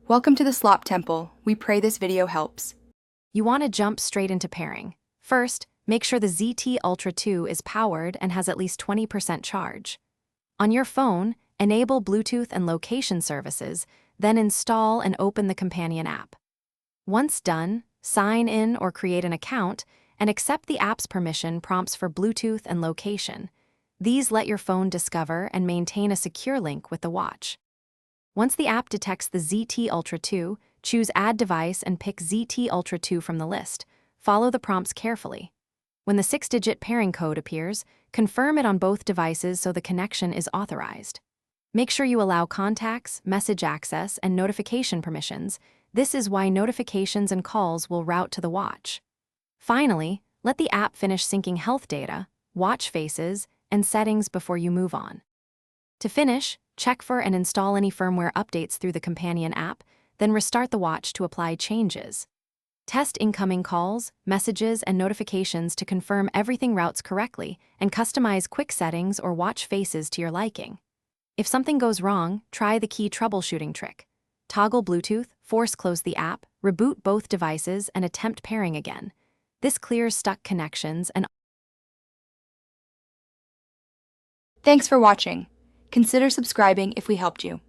Welcome to the Slop Temple. We pray this video helps. You want to jump straight into pairing. First, make sure the ZT Ultra 2 is powered and has at least 20% charge. On your phone, enable Bluetooth and location services, then install and open the companion app. Once done, sign in or create an account and accept the app's permission prompts for Bluetooth and location. These let your phone discover and maintain a secure link with the watch. Once the app detects the ZT Ultra 2, choose Add Device and pick ZT Ultra 2 from the list. Follow the prompts carefully. When the 6-digit pairing code appears, confirm it on both devices so the connection is authorized. Make sure you allow contacts, message access, and notification permissions. This is why notifications and calls will route to the watch. Finally, let the app finish syncing health data, watch faces, and settings before you move on. To finish, check for and install any firmware updates through the companion app, then restart the watch to apply changes. Test incoming calls, messages, and notifications to confirm everything routes correctly, and customize quick settings or watch faces to your liking. If something goes wrong, try the key troubleshooting trick. Toggle Bluetooth, force close the app, reboot both devices, and attempt pairing again. This clears stuck connections and Thanks for watching. Consider subscribing if we helped you.